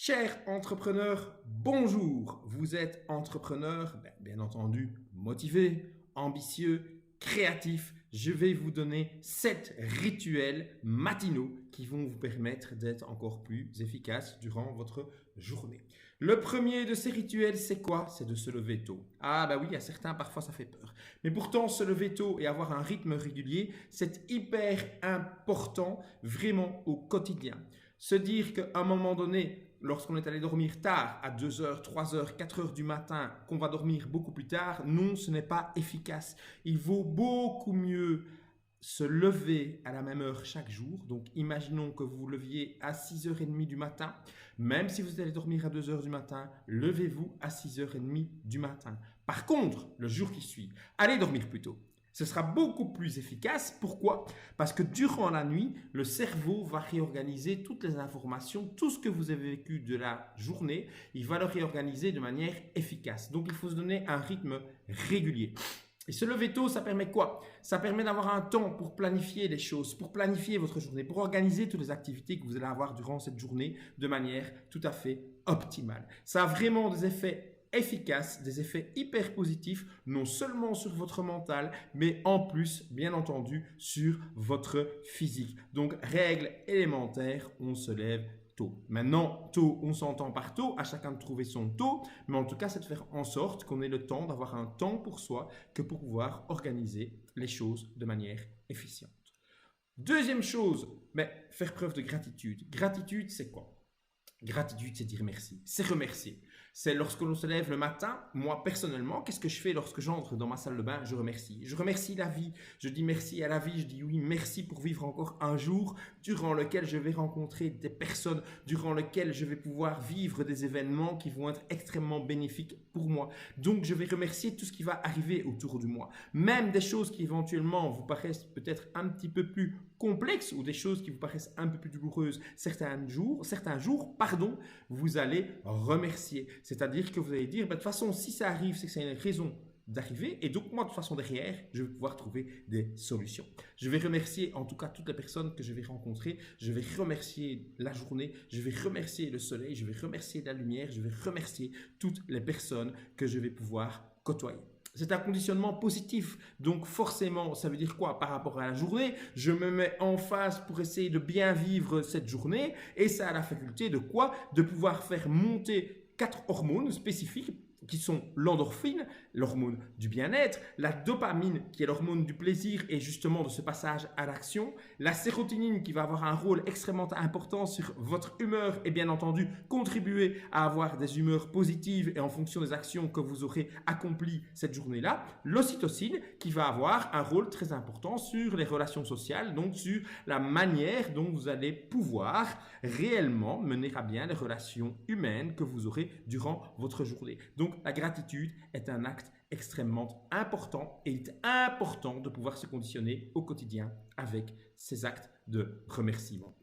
Chers entrepreneurs, bonjour. Vous êtes entrepreneur, bien entendu, motivé, ambitieux, créatif. Je vais vous donner 7 rituels matinaux qui vont vous permettre d'être encore plus efficace durant votre journée. Le premier de ces rituels, c'est quoi? C'est de se lever tôt. Ah bah oui, à certains, parfois ça fait peur. Mais pourtant, se lever tôt et avoir un rythme régulier, c'est hyper important vraiment au quotidien. Se dire qu'à un moment donné, lorsqu'on est allé dormir tard, à 2h, 3h, 4h du matin, qu'on va dormir beaucoup plus tard, non, ce n'est pas efficace. Il vaut beaucoup mieux se lever à la même heure chaque jour. Donc, imaginons que vous vous leviez à 6h30 du matin. Même si vous allez dormir à 2h du matin, levez-vous à 6h30 du matin. Par contre, le jour qui suit, allez dormir plus tôt. Ce sera beaucoup plus efficace. Pourquoi? Parce que durant la nuit, le cerveau va réorganiser toutes les informations, tout ce que vous avez vécu de la journée, il va le réorganiser de manière efficace. Donc, il faut se donner un rythme régulier. Et se lever tôt, ça permet quoi? Ça permet d'avoir un temps pour planifier les choses, pour planifier votre journée, pour organiser toutes les activités que vous allez avoir durant cette journée de manière tout à fait optimale. Ça a vraiment des effets efficaces, des effets hyper positifs, non seulement sur votre mental, mais en plus, bien entendu, sur votre physique. Donc, règle élémentaire, on se lève tôt. Maintenant, tôt, on s'entend par tôt, à chacun de trouver son tôt, mais en tout cas, c'est de faire en sorte qu'on ait le temps d'avoir un temps pour soi que pour pouvoir organiser les choses de manière efficiente. Deuxième chose, faire preuve de gratitude. Gratitude, c'est quoi? Gratitude, c'est dire merci, c'est remercier. C'est lorsque l'on se lève le matin, moi personnellement, qu'est-ce que je fais lorsque j'entre dans ma salle de bain? Je remercie. Je remercie la vie. Je dis merci à la vie. Je dis oui, merci pour vivre encore un jour durant lequel je vais rencontrer des personnes, durant lequel je vais pouvoir vivre des événements qui vont être extrêmement bénéfiques pour moi. Donc, je vais remercier tout ce qui va arriver autour de moi. Même des choses qui éventuellement vous paraissent peut-être un petit peu plus complexes ou des choses qui vous paraissent un peu plus douloureuses certains jours, vous allez remercier. C'est-à-dire que vous allez dire, de toute façon, si ça arrive, c'est que c'est une raison d'arriver. Et donc, moi, de toute façon, derrière, je vais pouvoir trouver des solutions. Je vais remercier, en tout cas, toutes les personnes que je vais rencontrer. Je vais remercier la journée. Je vais remercier le soleil. Je vais remercier la lumière. Je vais remercier toutes les personnes que je vais pouvoir côtoyer. C'est un conditionnement positif. Donc forcément, ça veut dire quoi par rapport à la journée? Je me mets en face pour essayer de bien vivre cette journée et ça a la faculté de quoi? De pouvoir faire monter 4 hormones spécifiques qui sont l'endorphine, l'hormone du bien-être, la dopamine qui est l'hormone du plaisir et justement de ce passage à l'action, la sérotonine qui va avoir un rôle extrêmement important sur votre humeur et bien entendu contribuer à avoir des humeurs positives et en fonction des actions que vous aurez accomplies cette journée-là, l'ocytocine qui va avoir un rôle très important sur les relations sociales, donc sur la manière dont vous allez pouvoir réellement mener à bien les relations humaines que vous aurez durant votre journée. Donc, la gratitude est un acte extrêmement important et il est important de pouvoir se conditionner au quotidien avec ces actes de remerciement.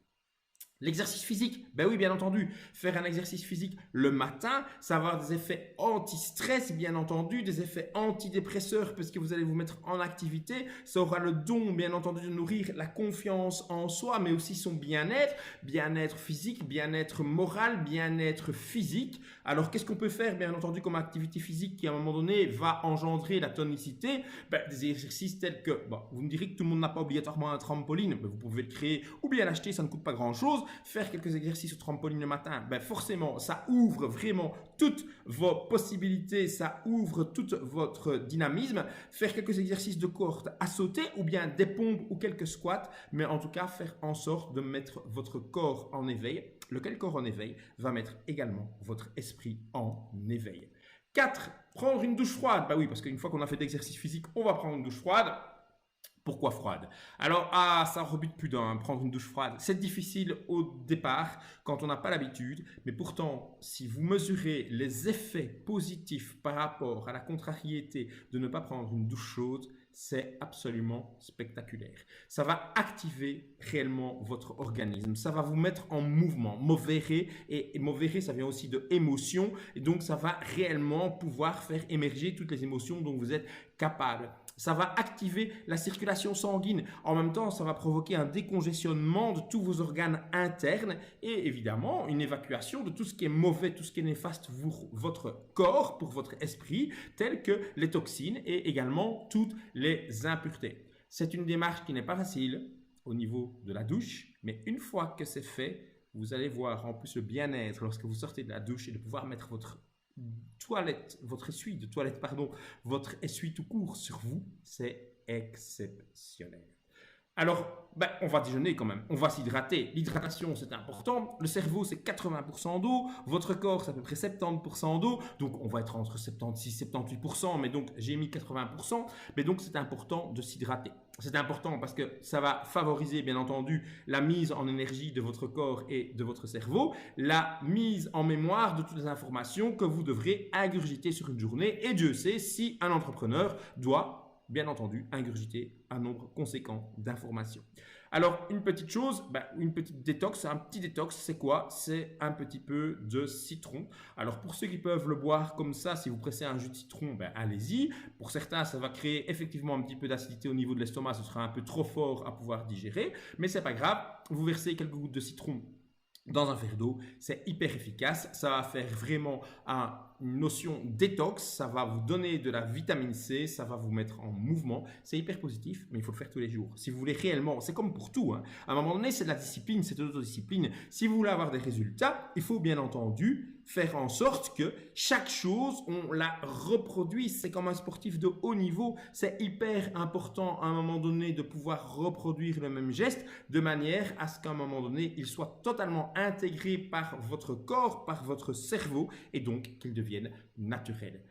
L'exercice physique, oui, bien entendu, faire un exercice physique le matin, ça va avoir des effets anti-stress, bien entendu, des effets antidépresseurs parce que vous allez vous mettre en activité. Ça aura le don, bien entendu, de nourrir la confiance en soi, mais aussi son bien-être physique, bien-être moral, bien-être physique. Alors, qu'est-ce qu'on peut faire, bien entendu, comme activité physique qui, à un moment donné, va engendrer la tonicité? Des exercices tels que, vous me direz que tout le monde n'a pas obligatoirement un trampoline, vous pouvez le créer ou bien l'acheter, ça ne coûte pas grand-chose. Faire quelques exercices au trampoline le matin, forcément, ça ouvre vraiment toutes vos possibilités, ça ouvre tout votre dynamisme. Faire quelques exercices de corde à sauter ou bien des pompes ou quelques squats, mais en tout cas, faire en sorte de mettre votre corps en éveil. Lequel corps en éveil va mettre également votre esprit en éveil. 4. Prendre une douche froide. Oui, parce qu'une fois qu'on a fait d'exercice physique, on va prendre une douche froide. Pourquoi froide? Alors, ça rebute plus d'un, prendre une douche froide. C'est difficile au départ quand on n'a pas l'habitude, mais pourtant, si vous mesurez les effets positifs par rapport à la contrariété de ne pas prendre une douche chaude, c'est absolument spectaculaire. Ça va activer réellement votre organisme. Ça va vous mettre en mouvement. Movere, et movere, ça vient aussi de émotion. Et donc, ça va réellement pouvoir faire émerger toutes les émotions dont vous êtes capable. Ça va activer la circulation sanguine. En même temps, ça va provoquer un décongestionnement de tous vos organes internes et évidemment une évacuation de tout ce qui est mauvais, tout ce qui est néfaste pour votre corps, pour votre esprit, telles que les toxines et également toutes les impuretés. C'est une démarche qui n'est pas facile au niveau de la douche, mais une fois que c'est fait, vous allez voir en plus le bien-être lorsque vous sortez de la douche et de pouvoir mettre votre votre essuie tout court sur vous, c'est exceptionnel. Alors, on va déjeuner quand même, on va s'hydrater. L'hydratation, c'est important. Le cerveau, c'est 80% d'eau. Votre corps, c'est à peu près 70% d'eau. Donc, on va être entre 76 et 78%, mais donc j'ai mis 80%. Mais donc, c'est important de s'hydrater. C'est important parce que ça va favoriser, bien entendu, la mise en énergie de votre corps et de votre cerveau, la mise en mémoire de toutes les informations que vous devrez ingurgiter sur une journée. Et Dieu sait si un entrepreneur doit bien entendu, ingurgiter un nombre conséquent d'informations. Alors, une petite chose, une petite détox, un petit détox, c'est quoi? C'est un petit peu de citron. Alors, pour ceux qui peuvent le boire comme ça, si vous pressez un jus de citron, allez-y. Pour certains, ça va créer effectivement un petit peu d'acidité au niveau de l'estomac, ce sera un peu trop fort à pouvoir digérer, mais c'est pas grave, vous versez quelques gouttes de citron dans un verre d'eau, c'est hyper efficace, ça va faire vraiment une notion détox, ça va vous donner de la vitamine C, ça va vous mettre en mouvement, c'est hyper positif, mais il faut le faire tous les jours. Si vous voulez réellement, c'est comme pour tout, à un moment donné c'est de la discipline, c'est de l'autodiscipline. Si vous voulez avoir des résultats, il faut bien entendu faire en sorte que chaque chose, on la reproduise. C'est comme un sportif de haut niveau, c'est hyper important à un moment donné de pouvoir reproduire le même geste de manière à ce qu'à un moment donné, il soit totalement intégré par votre corps, par votre cerveau et donc qu'il devienne naturel.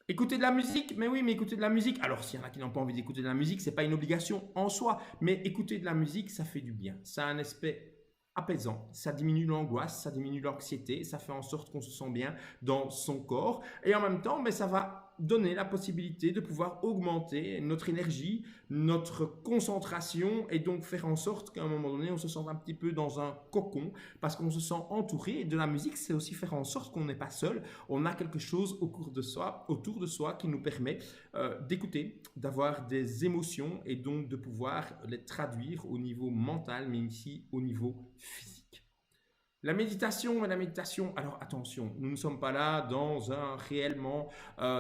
Écouter de la musique, mais oui, mais écouter de la musique. Alors, s'il y en a qui n'ont pas envie d'écouter de la musique, c'est pas une obligation en soi, mais écouter de la musique, ça fait du bien. Ça a un aspect apaisant, ça diminue l'angoisse, ça diminue l'anxiété, ça fait en sorte qu'on se sent bien dans son corps et en même temps, ça va donner la possibilité de pouvoir augmenter notre énergie, notre concentration et donc faire en sorte qu'à un moment donné, on se sente un petit peu dans un cocon parce qu'on se sent entouré. Et de la musique, c'est aussi faire en sorte qu'on n'est pas seul. On a quelque chose autour de soi qui nous permet d'écouter, d'avoir des émotions et donc de pouvoir les traduire au niveau mental, mais ici au niveau physique. La méditation, alors attention, nous ne sommes pas là dans un réellement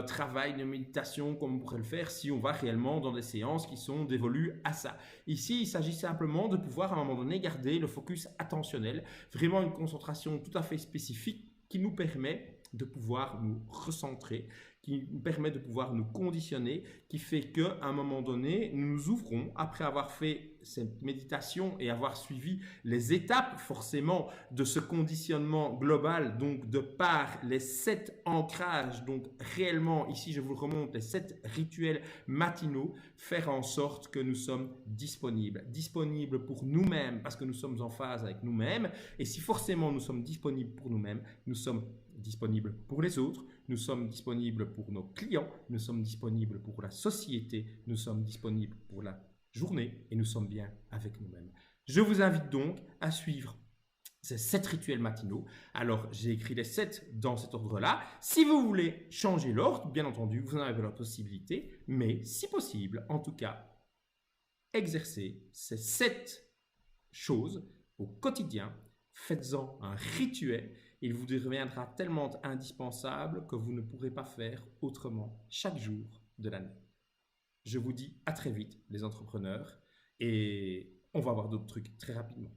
travail de méditation comme on pourrait le faire si on va réellement dans des séances qui sont dévolues à ça. Ici, il s'agit simplement de pouvoir à un moment donné garder le focus attentionnel, vraiment une concentration tout à fait spécifique qui nous permet de pouvoir nous recentrer, qui nous permet de pouvoir nous conditionner, qui fait qu'à un moment donné, nous nous ouvrons, après avoir fait cette méditation et avoir suivi les étapes forcément de ce conditionnement global, donc de par les 7 ancrages, donc réellement, ici je vous le remonte, les 7 rituels matinaux, faire en sorte que nous sommes disponibles pour nous-mêmes parce que nous sommes en phase avec nous-mêmes et si forcément nous sommes disponibles pour nous-mêmes, nous sommes disponibles pour les autres, nous sommes disponibles pour nos clients, nous sommes disponibles pour la société, nous sommes disponibles pour la journée et nous sommes bien avec nous-mêmes. Je vous invite donc à suivre ces 7 rituels matinaux. Alors, j'ai écrit les 7 dans cet ordre-là. Si vous voulez changer l'ordre, bien entendu, vous en avez la possibilité, mais si possible, en tout cas, exercez ces 7 choses au quotidien, faites-en un rituel. Il vous deviendra tellement indispensable que vous ne pourrez pas faire autrement chaque jour de l'année. Je vous dis à très vite les entrepreneurs et on va voir d'autres trucs très rapidement.